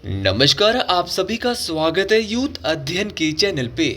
नमस्कार, आप सभी का स्वागत है यूथ अध्ययन के चैनल पे।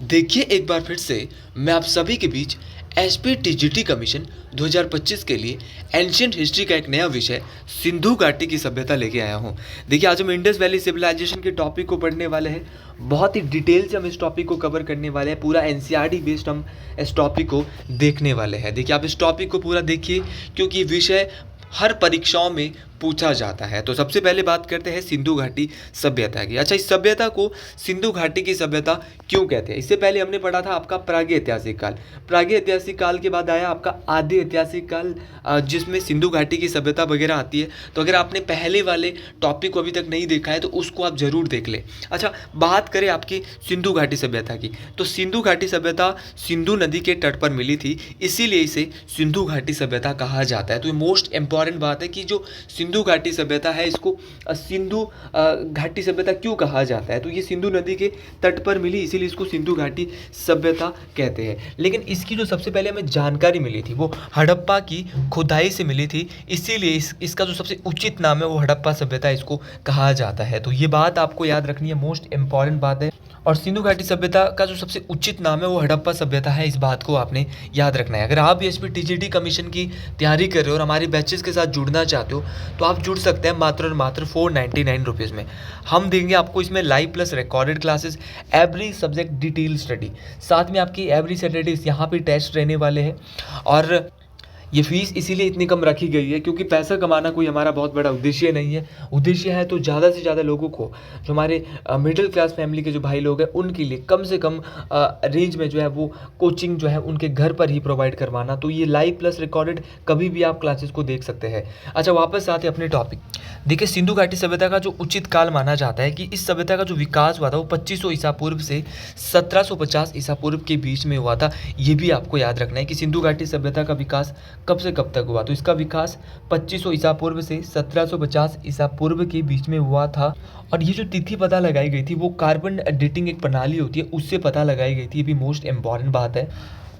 देखिए एक बार फिर से मैं आप सभी के बीच एसपी टीजीटी कमीशन 2025 के लिए एंशियंट हिस्ट्री का एक नया विषय सिंधु घाटी की सभ्यता लेके आया हूँ। देखिए आज हम इंडस वैली सिविलाइजेशन के टॉपिक को पढ़ने वाले हैं। बहुत ही डिटेल से हम इस टॉपिक को कवर करने वाले हैं। पूरा एनसीईआरटी बेस्ड हम इस टॉपिक को देखने वाले हैं। देखिए आप इस टॉपिक को पूरा देखिए क्योंकि ये विषय हर परीक्षाओं में पूछा जाता है। तो सबसे पहले बात करते हैं सिंधु घाटी सभ्यता की। अच्छा, इस सभ्यता को सिंधु घाटी की सभ्यता क्यों कहते हैं? इससे पहले हमने पढ़ा था आपका प्रागैतिहासिक ऐतिहासिक काल। प्रागैतिहासिक ऐतिहासिक काल के बाद आया आपका आदि ऐतिहासिक काल, जिसमें सिंधु घाटी की सभ्यता वगैरह आती है। तो अगर आपने पहले वाले टॉपिक को अभी तक नहीं देखा है तो उसको आप जरूर देख लें। अच्छा, बात करें आपकी सिंधु घाटी सभ्यता की, तो सिंधु घाटी सभ्यता सिंधु नदी के तट पर मिली थी, इसीलिए इसे सिंधु घाटी सभ्यता कहा जाता है। तो ये मोस्ट इंपॉर्टेंट बात है कि जो सिंधु घाटी सभ्यता है इसको सिंधु घाटी सभ्यता क्यों कहा जाता है? तो ये सिंधु नदी के तट पर मिली, इसीलिए इसको सिंधु घाटी सभ्यता कहते हैं। लेकिन इसकी जो सबसे पहले हमें जानकारी मिली थी वो हड़प्पा की खुदाई से मिली थी, इसीलिए इसका जो सबसे उचित नाम है वो हड़प्पा सभ्यता इसको कहा जाता है। तो ये बात आपको याद रखनी है, मोस्ट इंपॉर्टेंट बात है। और सिंधु घाटी सभ्यता का जो सबसे उचित नाम है वो हड़प्पा सभ्यता है, इस बात को आपने याद रखना है। अगर आप भी एसपी टीजीटी कमीशन की तैयारी कर रहे हो और हमारे बैचेस के साथ जुड़ना चाहते हो तो आप जुड़ सकते हैं मात्र और मात्र 499 रुपीज़ में। हम देंगे आपको इसमें live plus recorded classes, every subject detail study, साथ में आपकी एवरी सैटरडे यहाँ पे टेस्ट रहने वाले हैं। और ये फीस इसीलिए इतनी कम रखी गई है क्योंकि पैसा कमाना कोई हमारा बहुत बड़ा उद्देश्य नहीं है। उद्देश्य है तो ज़्यादा से ज़्यादा लोगों को, जो हमारे मिडिल क्लास फैमिली के जो भाई लोग हैं, उनके लिए कम से कम रेंज में जो है वो कोचिंग जो है उनके घर पर ही प्रोवाइड करवाना। तो ये लाइव प्लस रिकॉर्डेड कभी भी आप क्लासेस को देख सकते हैं। अच्छा, वापस आते अपने टॉपिक। देखिए, सिंधु घाटी सभ्यता का जो उचित काल माना जाता है कि इस सभ्यता का जो विकास हुआ था वो 2500 ईसा पूर्व से 1750 ईसा पूर्व के बीच में हुआ था। ये भी आपको याद रखना है कि सिंधु घाटी सभ्यता का विकास कब से कब तक हुआ। तो इसका विकास 2500 ईसा पूर्व से 1750 ईसा पूर्व के बीच में हुआ था। और ये जो तिथि पता लगाई गई थी वो कार्बन डेटिंग एक प्रणाली होती है, उससे पता लगाई गई थी। ये भी मोस्ट इंपॉर्टेंट बात है।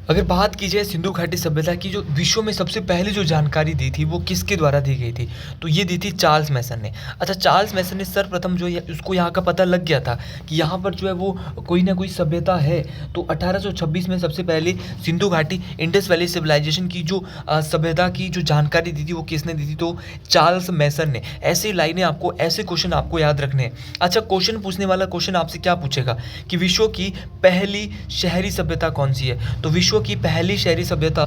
अगर बात की जाए सिंधु घाटी सभ्यता की, जो विश्व में सबसे पहले जो जानकारी दी थी वो किसके द्वारा दी गई थी? तो ये दी थी चार्ल्स मैसन ने। अच्छा, चार्ल्स मैसन ने सर्वप्रथम जो है उसको यहाँ का पता लग गया था कि यहाँ पर जो है वो कोई ना कोई सभ्यता है। तो 1826 में सबसे पहले सिंधु घाटी इंडस वैली सिविलाइजेशन की जो सभ्यता की जो जानकारी दी थी वो किसने दी थी? तो चार्ल्स मैसन ने। ऐसी लाइनें आपको, ऐसे क्वेश्चन आपको याद रखने हैं। अच्छा, क्वेश्चन पूछने वाला क्वेश्चन आपसे क्या पूछेगा कि विश्व की पहली शहरी सभ्यता कौन सी है? तो विश्व की पहली शहरी सभ्यता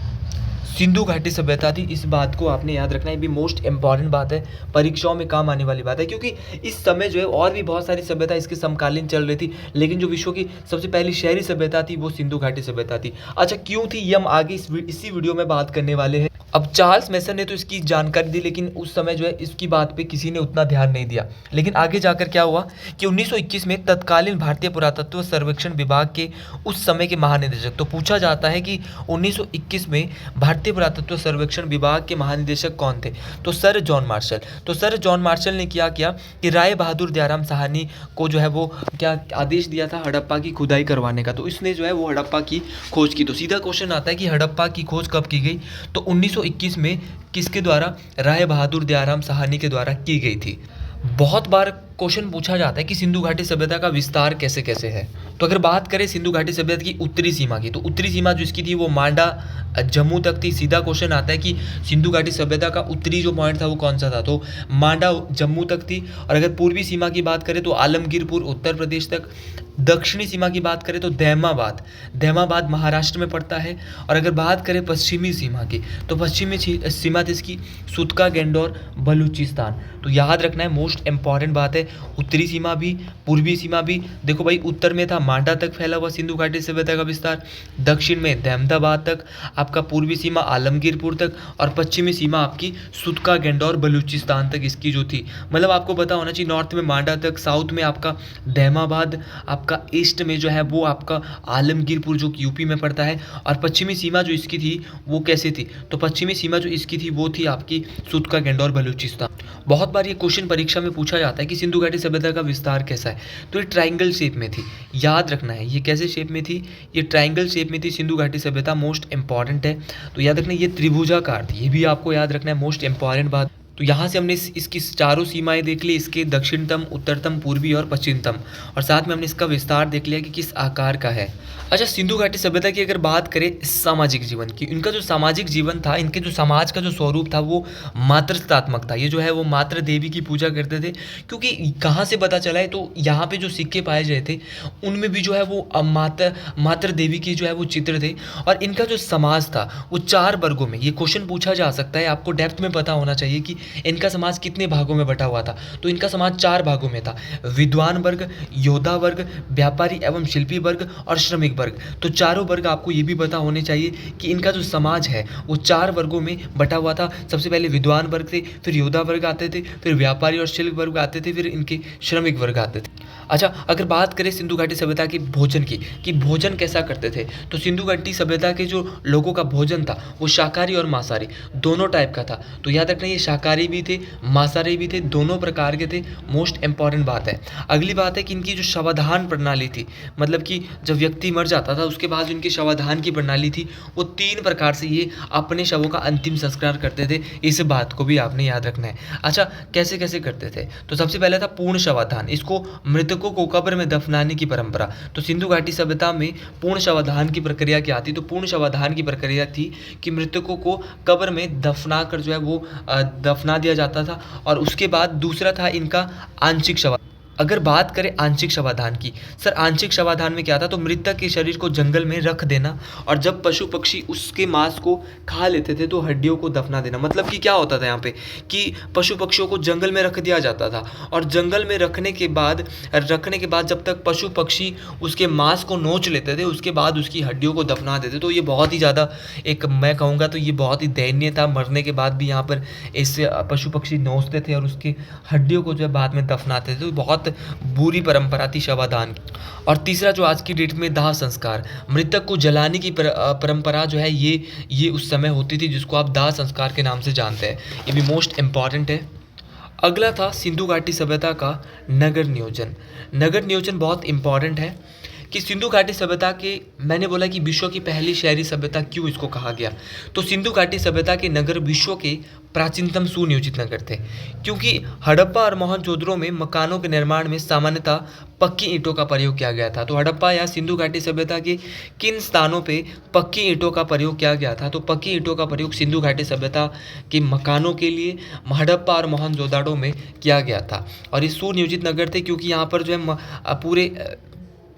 सिंधु घाटी सभ्यता थी। इस बात को आपने याद रखना है, भी मोस्ट इंपॉर्टेंट बात है, परीक्षाओं में काम आने वाली बात है। क्योंकि इस समय जो है और भी बहुत सारी सभ्यता इसके समकालीन चल रही थी, लेकिन जो विश्व की सबसे पहली शहरी सभ्यता थी वो सिंधु घाटी सभ्यता थी। अच्छा, क्यों थी ये हम आगे इसी वीडियो में बात करने वाले हैं। अब चार्ल्स मैसन ने तो इसकी जानकारी दी, लेकिन उस समय जो है इसकी बात पे किसी ने उतना ध्यान नहीं दिया। लेकिन आगे जाकर क्या हुआ कि 1921 में तत्कालीन भारतीय पुरातत्व सर्वेक्षण विभाग के उस समय के महानिदेशक, तो पूछा जाता है कि 1921 में भारतीय पुरातत्व सर्वेक्षण विभाग के महानिदेशक कौन थे? तो सर जॉन मार्शल। तो सर जॉन मार्शल ने क्या किया कि राय बहादुर दयाराम साहनी को जो है वो क्या आदेश दिया था हड़प्पा की खुदाई करवाने का। तो इसने जो है वो हड़प्पा की खोज की। तो सीधा क्वेश्चन आता है कि हड़प्पा की खोज कब की गई? तो 1921 में किसके द्वारा? राय बहादुर दयाराम साहनी के द्वारा की गई थी। बहुत बार क्वेश्चन पूछा जाता है कि सिंधु घाटी सभ्यता का विस्तार कैसे कैसे है। तो अगर बात करें सिंधु घाटी सभ्यता की उत्तरी सीमा की, तो उत्तरी सीमा जो इसकी थी वो मांडा जम्मू तक थी। सीधा क्वेश्चन आता है कि सिंधु घाटी सभ्यता का उत्तरी जो पॉइंट था वो कौन सा था? तो मांडा जम्मू तक थी। और अगर पूर्वी सीमा की बात करें तो आलमगीरपुर उत्तर प्रदेश तक। दक्षिणी सीमा की बात करें तो दहमाबाद महाराष्ट्र में पड़ता है। और अगर बात करें पश्चिमी सीमा की, तो पश्चिमी सीमा थी इसकी सुतका गेंडोर बलूचिस्तान। तो याद रखना है, मोस्ट इंपॉर्टेंट बात है, उत्तरी सीमा भी पूर्वी सीमा भी। देखो भाई, उत्तर में था मांडा तक फैला हुआ सिंधु घाटी सभ्यता का विस्तार, दक्षिण में दहमदाबाद तक आपका, पूर्वी सीमा आलमगीरपुर तक, और पश्चिमी सीमा आपकी सुतका गेंडोर बलूचिस्तान तक इसकी जो थी। मतलब आपको पता होना चाहिए, नॉर्थ में मांडा तक, साउथ में आपका दहमाबाद, आपका ईस्ट में जो है वो आपका आलमगीरपुर जो यूपी में पड़ता है। और पश्चिमी सीमा जो इसकी थी वो कैसी थी? तो पश्चिमी सीमा जो इसकी थी वो थी आपकी सुतका गेंडोर बलूचिस्तान। बहुत बार ये क्वेश्चन परीक्षा में पूछा जाता है कि सिंधु घाटी सभ्यता का विस्तार कैसा है? तो ये ट्राइंगल शेप में थी। याद रखना है, ये कैसे शेप में थी? ये ट्राइंगल शेप में थी सिंधु घाटी सभ्यता, मोस्ट इंपॉर्टेंट है। तो याद रखना ये त्रिभुजाकार थी, ये भी आपको याद रखना है, मोस्ट इंपॉर्टेंट बात। तो यहाँ से हमने इसकी चारों सीमाएं देख ली, इसके दक्षिणतम, उत्तरतम, पूर्वी और पश्चिमतम, और साथ में हमने इसका विस्तार देख लिया कि किस आकार का है। अच्छा, सिंधु घाटी सभ्यता की अगर बात करें सामाजिक जीवन की, इनका जो सामाजिक जीवन था, इनके जो समाज का जो स्वरूप था वो मातृत्वात्मक था। ये जो है वो मातृ देवी की पूजा करते थे, क्योंकि कहाँ से पता चला है, तो यहाँ पे जो सिक्के पाए गए थे उनमें भी जो है वो मातृ देवी की जो है वो चित्र थे। और इनका जो समाज था वो 4 वर्गों में, ये क्वेश्चन पूछा जा सकता है, आपको डेप्थ में पता होना चाहिए कि इनका समाज कितने भागों में बटा हुआ था। तो इनका समाज 4 भागों में था, विद्वान वर्ग, योद्धा वर्ग, व्यापारी एवं शिल्पी वर्ग और श्रमिक वर्ग। तो चारों वर्ग आपको ये भी पता होने चाहिए कि इनका जो समाज है वो 4 वर्गों में बटा हुआ था। सबसे पहले विद्वान वर्ग थे, फिर योद्धा वर्ग आते थे, फिर व्यापारी और शिल्प वर्ग आते थे, फिर इनके श्रमिक वर्ग आते थे। अच्छा, अगर बात करें सिंधु घाटी सभ्यता के भोजन की, कि भोजन कैसा करते थे, तो सिंधु घाटी सभ्यता के जो लोगों का भोजन था वो शाकाहारी और मांसाहारी दोनों टाइप का था। तो याद रखना, ये शाकाहारी भी थे, मांसाहारी भी थे, दोनों प्रकार के थे। मोस्ट इंपॉर्टेंट बात है। अगली बात है कि इनकी जो शवाधान प्रणाली थी, मतलब कि जब व्यक्ति मर जाता था उसके बाद इनकी शवाधान की प्रणाली थी, वो 3 प्रकार से ये अपने शवों का अंतिम संस्कार करते थे। इस बात को भी आपने याद रखना है। अच्छा, कैसे कैसे करते थे, तो सबसे पहले था पूर्ण शवाधान, इसको मृतकों को कब्र में दफनाने की परंपरा। तो सिंधु घाटी सभ्यता में पूर्ण शवाधान की प्रक्रिया क्या थी, तो पूर्ण शवाधान की प्रक्रिया थी कि मृतकों को कब्र में दफना कर जो है वो दफना दिया जाता था। और उसके बाद दूसरा था इनका आंशिक शवा। अगर बात करें आंशिक शवाधान की, सर आंशिक शवाधान में क्या था, तो मृतक के शरीर को जंगल में रख देना और जब पशु पक्षी उसके मांस को खा लेते थे तो हड्डियों को दफना देना। मतलब कि क्या होता था यहाँ पे कि पशु पक्षियों को जंगल में रख दिया जाता था और जंगल में रखने के बाद जब तक पशु पक्षी उसके मांस को नोच लेते थे उसके बाद उसकी हड्डियों को दफना देते। तो ये बहुत ही ज़्यादा एक, मैं कहूँगा तो ये बहुत ही दयनीय था। मरने के बाद भी यहाँ पर ऐसे पशु पक्षी नोचते थे और उसकी हड्डियों को जो है बाद में दफनाते थे। तो बहुत बुरी परंपरा थी शवाधान की। और तीसरा जो आज की डेट में दाह संस्कार, मृतक को जलाने की परंपरा जो है ये उस समय होती थी, जिसको आप दाह संस्कार के नाम से जानते हैं। ये भी मोस्ट इम्पॉर्टेंट है। अगला था सिंधु घाटी सभ्यता का नगर नियोजन। नगर नियोजन बहुत इम्पॉर्टेंट है कि सिंधु घाटी सभ्यता के, मैंने बोला कि विश्व की पहली शहरी सभ्यता क्यों इसको कहा गया, तो सिंधु घाटी सभ्यता के नगर विश्व के प्राचीनतम सुनियोजित नगर थे, क्योंकि हड़प्पा और मोहनजोदड़ो में मकानों के निर्माण में सामान्यतः पक्की ईंटों का प्रयोग किया गया था। तो हड़प्पा या सिंधु घाटी सभ्यता के किन स्थानों पे पक्की ईंटों का प्रयोग किया गया था, तो पक्की ईंटों का प्रयोग सिंधु घाटी सभ्यता के मकानों के लिए हड़प्पा और मोहनजोदड़ो में किया गया था। और ये सुनियोजित नगर थे क्योंकि यहाँ पर जो है पूरे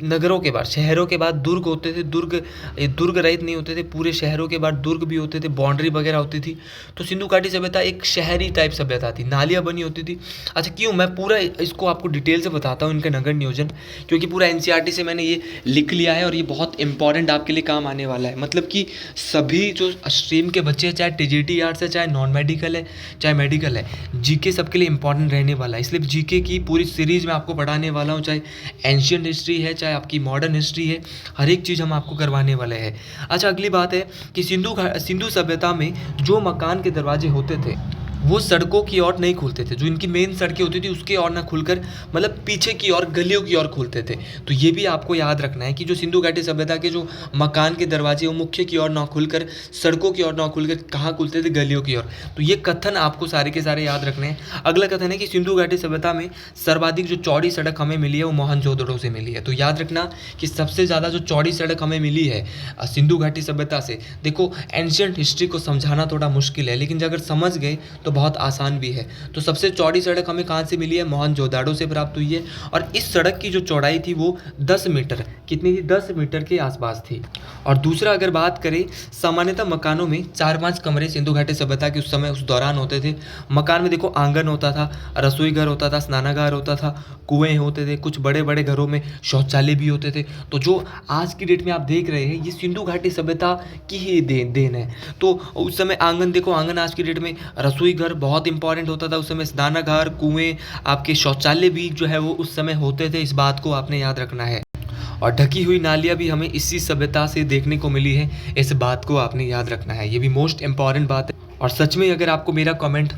नगरों के बाद, शहरों के बाद दुर्ग होते थे। दुर्ग रहित नहीं होते थे, पूरे शहरों के बाद दुर्ग भी होते थे, बाउंड्री वगैरह होती थी। तो सिंधु घाटी सभ्यता एक शहरी टाइप सभ्यता थी, नालियाँ बनी होती थी। अच्छा, क्यों, मैं पूरा इसको आपको डिटेल से बताता हूँ इनका नगर नियोजन, क्योंकि पूरा एनसीईआरटी से मैंने ये लिख लिया है और ये बहुत इंपॉर्टेंट आपके लिए काम आने वाला है। मतलब कि सभी जो स्ट्रीम के बच्चे, चाहे टीजीटी आर्ट्स है, चाहे नॉन मेडिकल है, चाहे मेडिकल है, जीके सबके लिए इंपॉर्टेंट रहने वाला है। इसलिए जीके की पूरी सीरीज में आपको पढ़ाने वाला हूँ, चाहे एंशियंट हिस्ट्री है, चाहे आपकी मॉडर्न हिस्ट्री है, हर एक चीज़ हम आपको करवाने वाले हैं। अच्छा, अगली बात है कि सिंधु सभ्यता में जो मकान के दरवाजे होते थे वो सड़कों की ओर नहीं खुलते थे। जो इनकी मेन सड़कें होती थी उसके ओर ना खुलकर, मतलब पीछे की ओर, गलियों की ओर खुलते थे। तो ये भी आपको याद रखना है कि जो सिंधु घाटी सभ्यता के जो मकान के दरवाजे वो मुख्य की ओर ना खुलकर, सड़कों की ओर ना खुलकर कहाँ खुलते थे, गलियों की ओर। तो ये कथन आपको सारे के सारे याद रखने हैं। अगला कथन है कि सिंधु घाटी सभ्यता में सर्वाधिक जो चौड़ी सड़क हमें मिली है वो मोहनजोदड़ो से मिली है। तो याद रखना कि सबसे ज़्यादा जो चौड़ी सड़क हमें मिली है सिंधु घाटी सभ्यता से, देखो एंशियंट हिस्ट्री को समझाना थोड़ा मुश्किल है, लेकिन अगर समझ गए तो बहुत आसान भी है। तो सबसे चौड़ी सड़क हमें कहाँ से मिली है, मोहनजोदड़ो से प्राप्त हुई है। और इस सड़क की जो चौड़ाई थी वो 10 मीटर, कितनी थी, 10 मीटर के आसपास थी। और दूसरा अगर बात करें, सामान्यतः मकानों में 4-5 कमरे सिंधु घाटी सभ्यता के उस समय उस दौरान होते थे। मकान में देखो आंगन होता था, रसोई घर होता था, स्नानागार होता था, कुएं होते थे, कुछ बड़े बड़े घरों में शौचालय भी होते थे। तो जो आज की डेट में आप देख रहे हैं ये सिंधु घाटी सभ्यता की ही देन है। तो उस समय आंगन, देखो आंगन, आज की डेट में रसोई घर बहुत इंपॉर्टेंट होता था उस समय, स्नानागार, कुएं, आपके शौचालय भी जो है वो उस समय होते थे। इस बात को आपने याद रखना है। और ढकी हुई नालियाँ भी हमें इसी सभ्यता से देखने को मिली है, इस बात को आपने याद रखना है। ये भी मोस्ट इंपॉर्टेंट बात है। और सच में अगर आपको मेरा कमेंट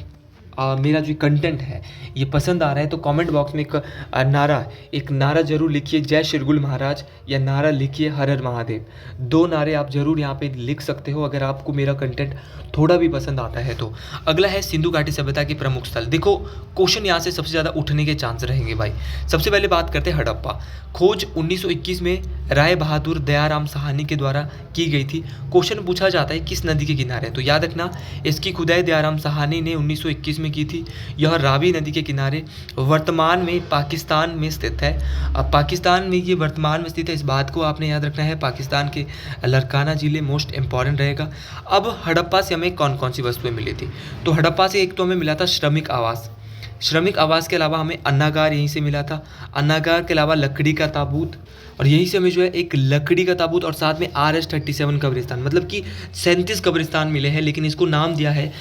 मेरा जो कंटेंट है ये पसंद आ रहा है तो कमेंट बॉक्स में एक नारा जरूर लिखिए, जय शिरगुल महाराज, या नारा लिखिए हर हर महादेव। 2 नारे आप जरूर यहाँ पे लिख सकते हो अगर आपको मेरा कंटेंट थोड़ा भी पसंद आता है तो। अगला है सिंधु घाटी सभ्यता के प्रमुख स्थल। देखो क्वेश्चन यहाँ से सबसे ज़्यादा उठने के चांस रहेंगे भाई। सबसे पहले बात करते हैं हड़प्पा। खोज 1921 में राय बहादुर दयाराम साहनी के द्वारा की गई थी। क्वेश्चन पूछा जाता है किस नदी के किनारे, तो याद रखना इसकी खुदाई दयाराम साहनी ने 1921 में की थी। यह रावी नदी के किनारे वर्तमान में पाकिस्तान में स्थित है। अब पाकिस्तान में ये वर्तमान में स्थित है, इस बात को आपने याद रखना है। पाकिस्तान के लरकाना जिले मोस्ट इंपॉर्टेंट रहेगा। अब हड़प्पा से हमें कौन कौन सी वस्तुएं मिली थी, तो हड़प्पा से एक तो हमें मिला था श्रमिक आवास। श्रमिक आवास के अलावा हमें अन्नागार यहीं से मिला था। अन्नागार के अलावा लकड़ी का ताबूत, और यहीं से हमें जो है एक लकड़ी का ताबूत और साथ में RS-37 कब्रिस्तान, मतलब कि 37 कब्रिस्तान मिले हैं, लेकिन इसको नाम दिया है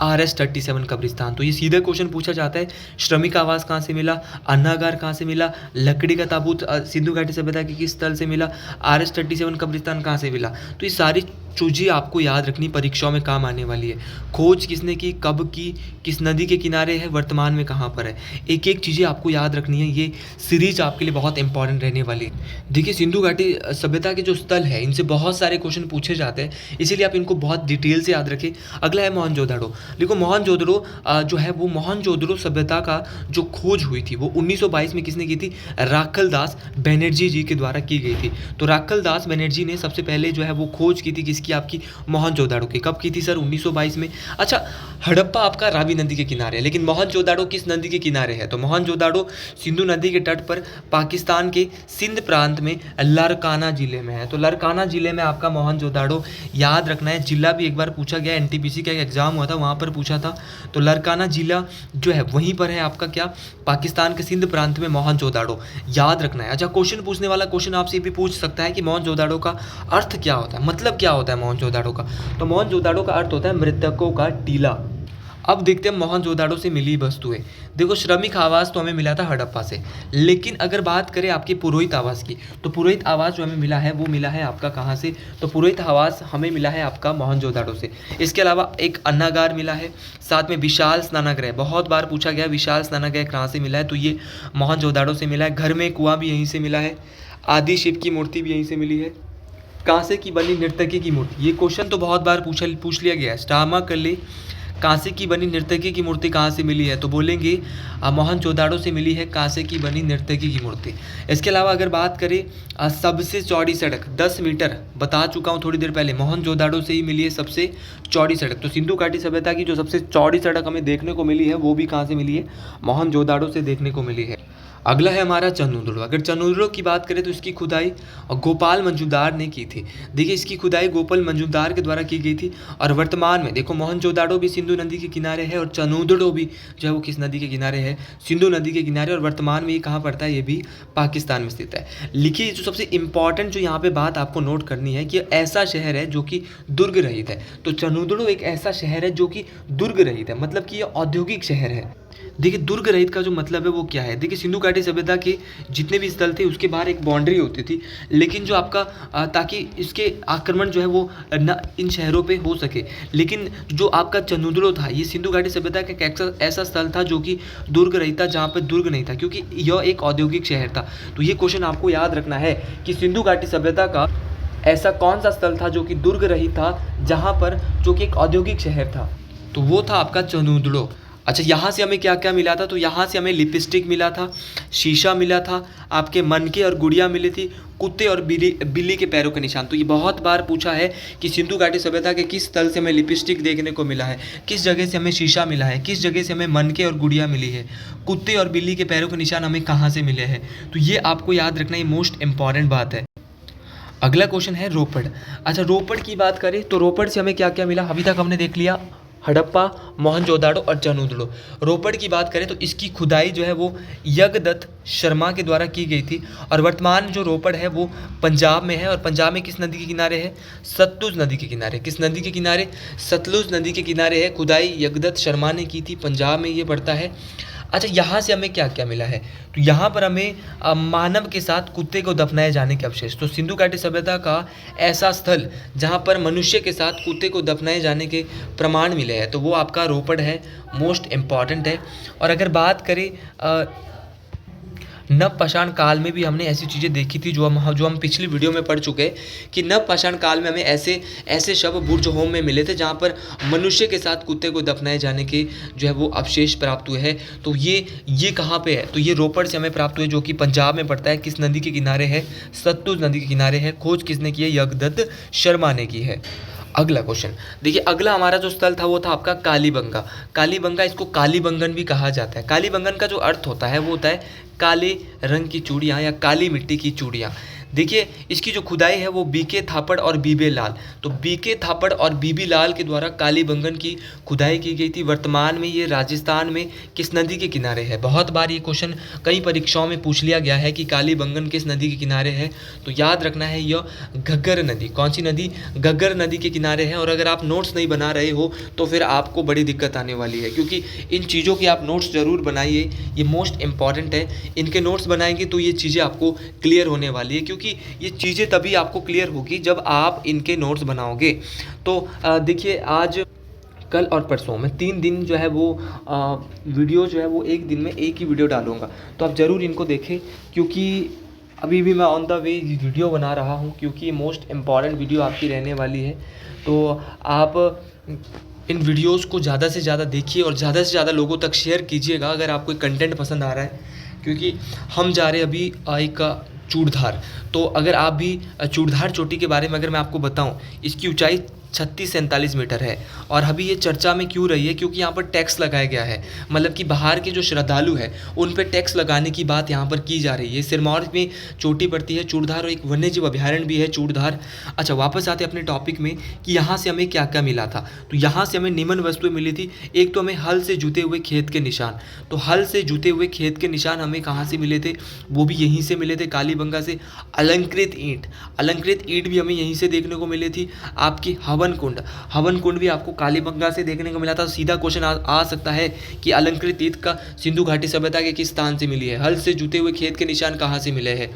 RS-37 कब्रिस्तान। तो ये सीधा क्वेश्चन पूछा जाता है, श्रमिक आवास कहाँ से मिला, अन्नागार कहाँ से मिला, लकड़ी का ताबूत सिंधु घाटी सभ्यता के किस स्थल से मिला, RS-37 कब्रिस्तान कहाँ से मिला। तो ये सारी चीज़ें आपको याद रखनी, परीक्षाओं में काम आने वाली है। खोज किसने की, कब की, किस नदी के किनारे है, वर्तमान में कहाँ पर है, एक एक चीज़ें आपको याद रखनी है। ये सीरीज आपके लिए बहुत इंपॉर्टेंट रहने वाली है। देखिए सिंधु घाटी सभ्यता के जो स्थल है इनसे बहुत सारे क्वेश्चन पूछे जाते हैं, इसीलिए आप इनको बहुत डिटेल से याद रखें। अगला है मोहनजोदड़ो। देखो मोहनजोदड़ो जो है वो मोहनजोदड़ो सभ्यता का जो खोज हुई थी वो 1922 में किसने की थी, राखल दास बनर्जी जी के द्वारा की गई थी। तो राखल दास बनर्जी ने सबसे पहले जो है वो खोज की थी किसकी, आपकी मोहनजोदड़ो की। कब की थी सर, 1922 में। अच्छा, हड़प्पा आपका रावी नदी के किनारे है, लेकिन मोहनजोदड़ो किस नदी के किनारे है, तो मोहनजोदड़ो सिंधु नदी के तट पर पाकिस्तान के सिंध प्रांत में लरकाना जिले में है। तो लरकाना जिले में आपका मोहनजोदड़ो याद रखना है। जिला भी एक बार पूछा गया, NTPC का एक एग्जाम हुआ था वहाँ पर पूछा था। तो लरकाना जिला जो है वहीं पर है आपका क्या, पाकिस्तान के सिंध प्रांत में मोहनजोदड़ो याद रखना है। अच्छा, क्वेश्चन पूछने वाला क्वेश्चन आपसे भी पूछ सकता है कि मोहनजोदड़ो का अर्थ क्या होता है, मतलब क्या होता है मोहनजोदड़ो का। तो मोहनजोदड़ो का अर्थ होता है मृतकों का टीला। अब देखते हैं मोहनजोदड़ो से मिली वस्तुएं। देखो श्रमिक आवास तो हमें मिला था हड़प्पा से, लेकिन अगर बात करें आपके पुरोहित आवास की, तो पुरोहित आवास जो हमें मिला है वो मिला है आपका कहाँ से, तो पुरोहित आवास हमें मिला है आपका मोहनजोदड़ो से। इसके अलावा एक अन्नागार मिला है, साथ में विशाल स्नानागृह, बहुत बार पूछा गया विशाल स्नानागृह कहाँ से मिला है, तो ये मोहनजोदड़ो से मिला है। घर में कुआं भी यहीं से मिला है। आदि शिव की मूर्ति भी यहीं से मिली है। कांसे की बनी नर्तकी की मूर्ति, ये क्वेश्चन तो बहुत बार पूछ लिया गया है, स्टामा कर ले। कांसे की बनी नर्तकी की मूर्ति कहाँ से मिली है, तो बोलेंगे मोहनजोदड़ो से मिली है कांसे की बनी नर्तकी की मूर्ति। इसके अलावा अगर बात करें सबसे चौड़ी सड़क 10 मीटर, बता चुका हूँ थोड़ी देर पहले, मोहनजोदड़ो से ही मिली है सबसे चौड़ी सड़क। तो सिंधु घाटी सभ्यता की जो सबसे चौड़ी सड़क हमें देखने को मिली है वो भी कहाँ से मिली है, मोहनजोदड़ो से देखने को मिली है। अगला है हमारा चनूदड़ो। अगर चनूदड़ो की बात करें तो इसकी खुदाई गोपाल मंजूदार ने की थी। देखिए इसकी खुदाई गोपाल मंजूदार के द्वारा की गई थी। और वर्तमान में देखो मोहनजोदड़ो भी सिंधु नदी के किनारे है और चनूदड़ो भी जो है वो किस नदी के किनारे है, सिंधु नदी के किनारे। और वर्तमान में ये कहाँ पड़ता है, ये भी पाकिस्तान में स्थित है। लिखिए जो सबसे इंपॉर्टेंट जो यहाँ पे बात आपको नोट करनी है कि ऐसा शहर है जो कि दुर्ग रहित है। तो चनूदड़ो एक ऐसा शहर है जो कि दुर्ग रहित है, मतलब कि ये औद्योगिक शहर है। देखिए दुर्ग रहित का जो मतलब है वो क्या है, देखिए सिंधु घाटी सभ्यता के जितने भी स्थल थे उसके बाहर एक बाउंड्री होती थी, लेकिन जो आपका ताकि इसके आक्रमण जो है वो न इन शहरों पे हो सके। लेकिन जो आपका चनूदड़ो था ये सिंधु घाटी सभ्यता का एक ऐसा स्थल था जो कि दुर्ग रहित था, जहाँ पर दुर्ग नहीं था, क्योंकि यह एक औद्योगिक शहर था। तो ये क्वेश्चन आपको याद रखना है कि सिंधु घाटी सभ्यता का ऐसा कौन सा स्थल था जो कि दुर्ग रहित था, जहाँ पर जो कि एक औद्योगिक शहर था, तो वो था आपका चनूदड़ो। अच्छा, यहाँ से हमें क्या क्या मिला था, तो यहाँ से हमें लिपस्टिक मिला था, शीशा मिला था, आपके मनके और गुड़िया मिली थी, कुत्ते और बिल्ली के पैरों के निशान। तो ये बहुत बार पूछा है कि सिंधु घाटी सभ्यता के किस स्थल से हमें लिपस्टिक देखने को मिला है, किस जगह से हमें शीशा मिला है, किस जगह से हमें मनके और गुड़िया मिली है, कुत्ते और बिल्ली के पैरों के निशान हमें कहाँ से मिले हैं। तो ये आपको याद रखना, ये मोस्ट इंपॉर्टेंट बात है। अगला क्वेश्चन है रोपड़। अच्छा, रोपड़ की बात करें तो रोपड़ से हमें क्या क्या मिला, अभी तक हमने देख लिया हड़प्पा, मोहनजोदड़ो और चनूदड़ो। रोपड़ की बात करें तो इसकी खुदाई जो है वो यज्ञदत्त शर्मा के द्वारा की गई थी। और वर्तमान जो रोपड़ है वो पंजाब में है। और पंजाब में किस नदी के किनारे है, सतलुज नदी के किनारे। किस नदी के किनारे, सतलुज नदी के किनारे है। खुदाई यज्ञदत्त शर्मा ने की थी, पंजाब में ये पड़ता है। अच्छा, यहाँ से हमें क्या क्या मिला है? तो यहाँ पर हमें मानव के साथ कुत्ते को दफनाए जाने के अवशेष। तो सिंधु घाटी सभ्यता का ऐसा स्थल जहाँ पर मनुष्य के साथ कुत्ते को दफनाए जाने के प्रमाण मिले हैं, तो वो आपका रोपड़ है, मोस्ट इम्पॉर्टेंट है। और अगर बात करें नवपाषाण काल में भी हमने ऐसी चीज़ें देखी थी जो हम पिछली वीडियो में पढ़ चुके हैं कि नवपाषाण काल में हमें ऐसे शव बुर्ज होम में मिले थे जहाँ पर मनुष्य के साथ कुत्ते को दफनाए जाने के जो है वो अवशेष प्राप्त हुए हैं। तो ये कहाँ पे है? तो ये रोपड़ से हमें प्राप्त हुए, जो कि पंजाब में पड़ता है। किस नदी के किनारे है? सतलुज नदी के किनारे है। खोज किसने की है? यज्ञदत्त शर्मा ने की है। अगला क्वेश्चन देखिए, अगला हमारा जो स्थल था वो था आपका कालीबंगा। कालीबंगा, इसको कालीबंगन भी कहा जाता है। कालीबंगन का जो अर्थ होता है वो होता है काले रंग की चूड़ियाँ या काली मिट्टी की चूड़ियाँ। देखिए, इसकी जो खुदाई है वो बीके थापड़ और बीबे लाल, तो बीके थापड़ और बीबी लाल के द्वारा कालीबंगन की खुदाई की गई थी। वर्तमान में ये राजस्थान में किस नदी के किनारे है? बहुत बार ये क्वेश्चन कई परीक्षाओं में पूछ लिया गया है कि कालीबंगन किस नदी के किनारे है। तो याद रखना है, यह घग्गर नदी। कौन सी नदी? घग्गर नदी के किनारे है। और अगर आप नोट्स नहीं बना रहे हो तो फिर आपको बड़ी दिक्कत आने वाली है, क्योंकि इन चीज़ों के आप नोट्स ज़रूर बनाइए, ये मोस्ट इंपॉर्टेंट है। इनके नोट्स बनाएंगे तो ये चीज़ें आपको क्लियर होने वाली है, क्योंकि ये चीज़ें तभी आपको क्लियर होगी जब आप इनके नोट्स बनाओगे। तो देखिए, आज कल और परसों में 3 दिन जो है वो वीडियो जो है वो एक दिन में एक ही वीडियो डालूंगा, तो आप ज़रूर इनको देखें, क्योंकि अभी भी मैं ऑन द वे वीडियो बना रहा हूँ, क्योंकि ये मोस्ट इम्पॉर्टेंट वीडियो आपकी रहने वाली है। तो आप इन वीडियोस को ज़्यादा से ज़्यादा देखिए और ज़्यादा से ज़्यादा लोगों तक शेयर कीजिएगा अगर आपको कंटेंट पसंद आ रहा है, क्योंकि हम जा रहे हैं अभी एक चूड़धार। तो अगर आप भी चूड़धार चोटी के बारे में अगर मैं आपको बताऊं, इसकी ऊंचाई 36 से 39 मीटर है। और अभी ये चर्चा में क्यों रही है? क्योंकि यहाँ पर टैक्स लगाया गया है, मतलब कि बाहर के जो श्रद्धालु हैं उन पे टैक्स लगाने की बात यहाँ पर की जा रही है। सिरमौर में चोटी पड़ती है चूड़धार, और एक वन्यजीव अभ्यारण्य भी है चूड़धार। अच्छा, वापस आते अपने टॉपिक में कि यहाँ से हमें क्या क्या मिला था। तो यहाँ से हमें निम्न वस्तुएं मिली थी। एक तो हमें हल से जुते हुए खेत के निशान। तो हल से जुते हुए खेत के निशान हमें कहाँ से मिले थे? वो भी यहीं से मिले थे, कालीबंगा से। अलंकृत ईंट भी हमें यहीं से देखने को मिली थी। आपकी हवन कुंड भी आपको कालीबंगा से देखने को मिला था। सीधा क्वेश्चन आ सकता है कि अलंकृत ईंट का सिंधु घाटी सभ्यता के किस स्थान से मिली है? हल से जुते हुए खेत के निशान कहाँ से मिले हैं?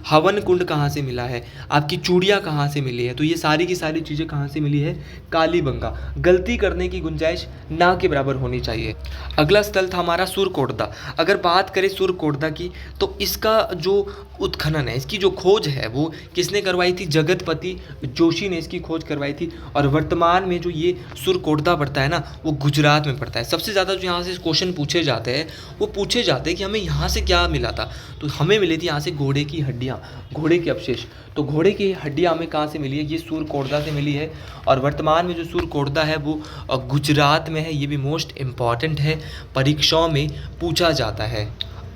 हवन कुंड कहाँ से मिला है? आपकी चूड़ियाँ कहाँ से मिली है? तो ये सारी की सारी चीज़ें कहाँ से मिली है? कालीबंगा। गलती करने की गुंजाइश ना के बराबर होनी चाहिए। अगला स्थल था हमारा सुरकोटदा। अगर बात करें सुरकोटदा की, तो इसका जो उत्खनन है, इसकी जो खोज है वो किसने करवाई थी? जगतपति जोशी ने इसकी खोज करवाई थी। और वर्तमान में जो ये सुरकोटदा पड़ता है ना, वो गुजरात में पड़ता है। सबसे ज़्यादा जो यहाँ से क्वेश्चन पूछे जाते हैं वो पूछे जाते हैं कि हमें यहाँ से क्या मिला था। तो हमें मिली थी यहाँ से घोड़े की हड्डियाँ, घोड़े के अवशेष। तो घोड़े की हड्डियाँ हमें कहाँ से मिली है? ये सुरकोटदा से मिली है। और वर्तमान में जो सुरकोटदा है वो गुजरात में है। ये भी मोस्ट इम्पॉर्टेंट है, परीक्षाओं में पूछा जाता है।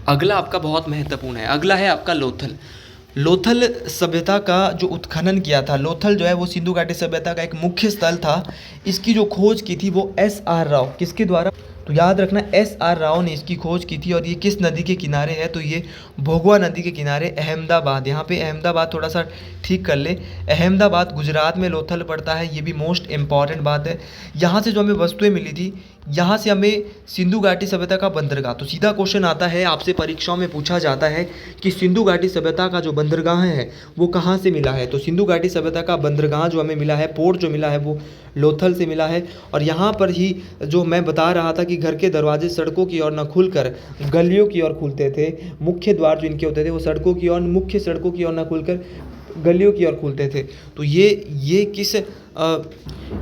अगला आपका बहुत महत्वपूर्ण है, अगला है आपका लोथल। लोथल सभ्यता का जो उत्खनन किया था, लोथल जो है वो सिंधु घाटी सभ्यता का एक मुख्य स्थल था। इसकी जो खोज की थी वो S.R. राव, किसके द्वारा? तो याद रखना, S.R. राव ने इसकी खोज की थी। और ये किस नदी के किनारे है? तो ये भोगवा नदी के किनारे, अहमदाबाद। यहाँ पे अहमदाबाद थोड़ा सा ठीक कर ले, अहमदाबाद गुजरात में लोथल पड़ता है। ये भी मोस्ट इम्पॉर्टेंट बात है। यहाँ से जो हमें वस्तुएं मिली थी, यहाँ से हमें सिंधु घाटी सभ्यता का बंदरगाह। तो सीधा क्वेश्चन आता है, आपसे परीक्षाओं में पूछा जाता है कि सिंधु घाटी सभ्यता का जो बंदरगाह है वो कहाँ से मिला है? तो सिंधु घाटी सभ्यता का बंदरगाह जो हमें मिला है, पोर्ट जो मिला है, वो लोथल से मिला है। और यहाँ पर ही जो मैं बता रहा था कि घर के दरवाजे सड़कों की ओर न खुलकर गलियों की ओर खुलते थे। मुख्य द्वार जो इनके होते थे वो सड़कों की ओर, मुख्य सड़कों की ओर न खुलकर गलियों की ओर खुलते थे। तो ये किस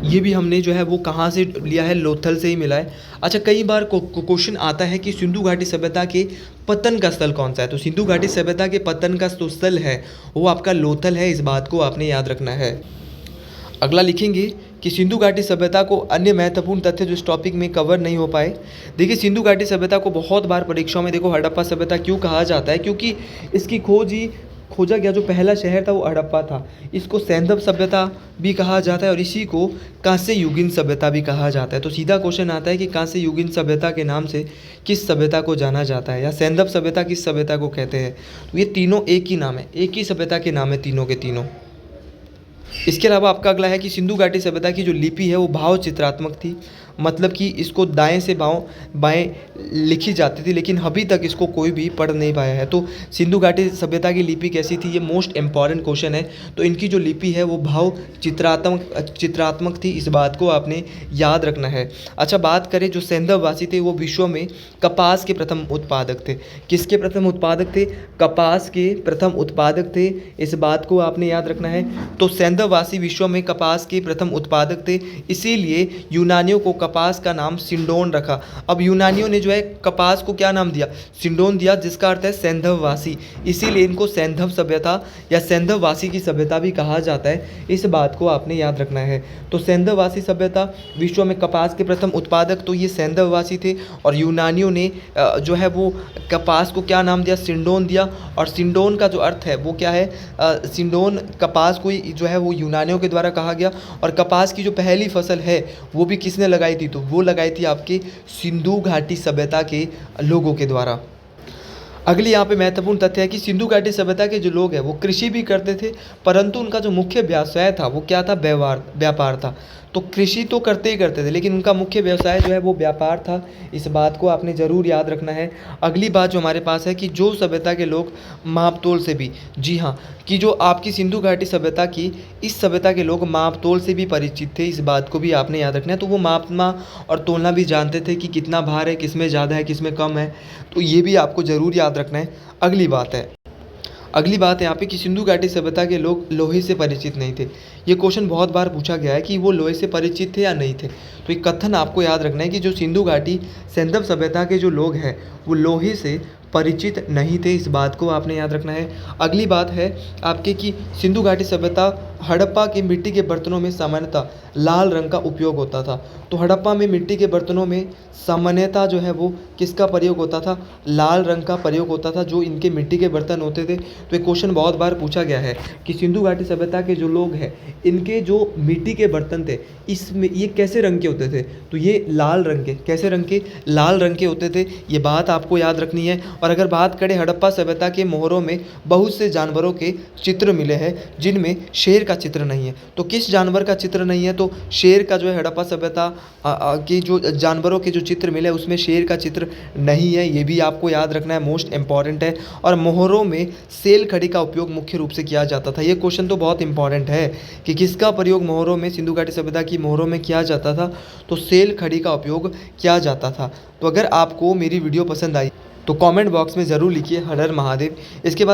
ये भी हमने जो है वो कहाँ से लिया है? लोथल से ही मिला है। अच्छा, कई बार क्वेश्चन आता है कि सिंधु घाटी सभ्यता के पतन का स्थल कौन सा है? तो सिंधु घाटी सभ्यता के पतन का जो स्थल है वो आपका लोथल है। इस बात को आपने याद रखना है। अगला लिखेंगे कि सिंधु घाटी सभ्यता को अन्य महत्वपूर्ण तथ्य जो इस टॉपिक में कवर नहीं हो पाए। देखिए, सिंधु घाटी सभ्यता को बहुत बार परीक्षाओं में देखो हड़प्पा सभ्यता क्यों कहा जाता है? क्योंकि इसकी खोजा गया जो पहला शहर था वो हड़प्पा था। इसको सैंधव सभ्यता भी कहा जाता है और इसी को कांस्य युगीन सभ्यता भी कहा जाता है। तो सीधा क्वेश्चन आता है कि कांस्य युगीन सभ्यता के नाम से किस सभ्यता को जाना जाता है, या सैंधव सभ्यता किस सभ्यता को कहते हैं? तो ये तीनों एक ही नाम है, एक ही सभ्यता के नाम है तीनों के तीनों। इसके अलावा आपका अगला है कि सिंधु घाटी सभ्यता की जो लिपि है वो भाव चित्रात्मक थी। मतलब कि इसको दाएं से बाएं लिखी जाती थी, लेकिन अभी तक इसको कोई भी पढ़ नहीं पाया है। तो सिंधु घाटी सभ्यता की लिपि कैसी थी, ये मोस्ट इंपॉर्टेंट क्वेश्चन है। तो इनकी जो लिपि है वो भाव चित्रात्मक थी, इस बात को आपने याद रखना है। अच्छा, बात करें जो सैंधववासी थे वो विश्व में कपास के प्रथम उत्पादक थे। किसके प्रथम उत्पादक थे? कपास के प्रथम उत्पादक थे, इस बात को आपने याद रखना है। तो सैंधववासी विश्व में कपास के प्रथम उत्पादक थे, इसीलिए यूनानियों को कपास का नाम सिंडोन रखा। अब यूनानियों ने जो है कपास को क्या नाम दिया? सिंडोन दिया, जिसका अर्थ है सैंधववासी, इसीलिए इनको सैंधव सभ्यता या सैंधववासी की सभ्यता भी कहा जाता है, इस बात को आपने याद रखना है। तो सैंधववासी सभ्यता, विश्व में कपास के प्रथम उत्पादक तो ये सैंधववासी थे, और यूनानियों ने जो है वो कपास को क्या नाम दिया? सिंडोन दिया। और सिंडोन का जो अर्थ है वो क्या है? सिंडोन कपास को जो है वो यूनानियों के द्वारा कहा गया। और कपास की जो पहली फसल है वो भी किसने लगाई थी? तो वो लगाई थी आपके सिंधु घाटी सभ्यता के लोगों के द्वारा। अगली यहाँ पे महत्वपूर्ण तथ्य है कि सिंधु घाटी सभ्यता के जो लोग हैं वो कृषि भी करते थे, परंतु उनका जो मुख्य व्यवसाय था वो क्या था? व्यापार था। तो कृषि तो करते ही करते थे, लेकिन उनका मुख्य व्यवसाय जो है वो व्यापार था, इस बात को आपने ज़रूर याद रखना है। अगली बात जो हमारे पास है कि जो सभ्यता के लोग माप-तोल से भी, जी हाँ, कि जो आपकी सिंधु घाटी सभ्यता की, इस सभ्यता के लोग माप-तोल से भी परिचित थे, इस बात को भी आपने याद रखना है। तो वो मापना और तोलना भी जानते थे कि कितना भार है, किसमें ज़्यादा है, किसमें कम है, तो ये भी आपको ज़रूर याद रखना है। अगली बात है यहाँ पे कि सिंधु घाटी सभ्यता के लोग लोहे से परिचित नहीं थे। ये क्वेश्चन बहुत बार पूछा गया है कि वो लोहे से परिचित थे या नहीं थे। तो ये कथन आपको याद रखना है कि जो सिंधु घाटी सैंधव सभ्यता के जो लोग हैं वो लोहे से परिचित नहीं थे, इस बात को आपने याद रखना है। अगली बात है आपके कि सिंधु घाटी सभ्यता, हड़प्पा के मिट्टी के बर्तनों में सामान्यतः लाल रंग का उपयोग होता था। तो हड़प्पा में मिट्टी के बर्तनों में सामान्यतः जो है वो किसका प्रयोग होता था? लाल रंग का प्रयोग होता था, जो इनके मिट्टी के बर्तन होते थे। तो ये क्वेश्चन बहुत बार पूछा गया है कि सिंधु घाटी सभ्यता के जो लोग हैं इनके जो मिट्टी के बर्तन थे इसमें ये कैसे रंग के होते थे? तो ये लाल रंग के, कैसे रंग के? लाल रंग के होते थे, ये बात आपको याद रखनी है। और अगर बात करें हड़प्पा सभ्यता के मोहरों में बहुत से जानवरों के चित्र मिले हैं, जिनमें शेर का चित्र नहीं है। तो किस जानवर का चित्र नहीं है? तो शेर का जो है हड़प्पा सभ्यता के जो जानवरों के जो चित्र मिले उसमें शेर का चित्र नहीं है, ये भी आपको याद रखना है, मोस्ट इंपॉर्टेंट है। और मोहरों में सेल खड़ी का उपयोग मुख्य रूप से किया जाता था। ये क्वेश्चन तो बहुत इंपॉर्टेंट है कि किसका प्रयोग मोहरों में, सिंधु घाटी सभ्यता की मोहरों में किया जाता था? तो सेल खड़ी का उपयोग किया जाता था। तो अगर आपको मेरी वीडियो पसंद आई तो कमेंट बॉक्स में ज़रूर लिखिए हर हर महादेव। इसके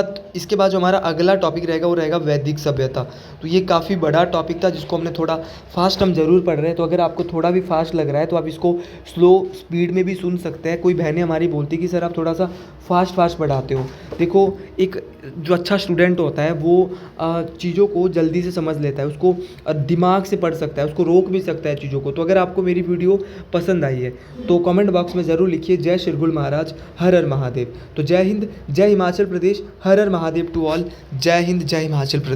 बाद जो हमारा अगला टॉपिक रहेगा वो रहेगा वैदिक सभ्यता। तो ये काफ़ी बड़ा टॉपिक था जिसको हमने थोड़ा फास्ट हम ज़रूर पढ़ रहे हैं। तो अगर आपको थोड़ा भी फास्ट लग रहा है तो आप इसको स्लो स्पीड में भी सुन सकते हैं। कोई बहनें हमारी बोलती कि सर आप थोड़ा सा फास्ट पढ़ाते हो। देखो, एक जो अच्छा स्टूडेंट होता है वो चीज़ों को जल्दी से समझ लेता है, उसको दिमाग से पढ़ सकता है, उसको रोक भी सकता है चीज़ों को। तो अगर आपको मेरी वीडियो पसंद आई है तो कमेंट बॉक्स में ज़रूर लिखिए जय शिरगुल महाराज, हर हर महादेव। तो जय हिंद, जय हिमाचल प्रदेश, हर हर महादेव टू ऑल। जय हिंद, जय हिमाचल प्रदेश।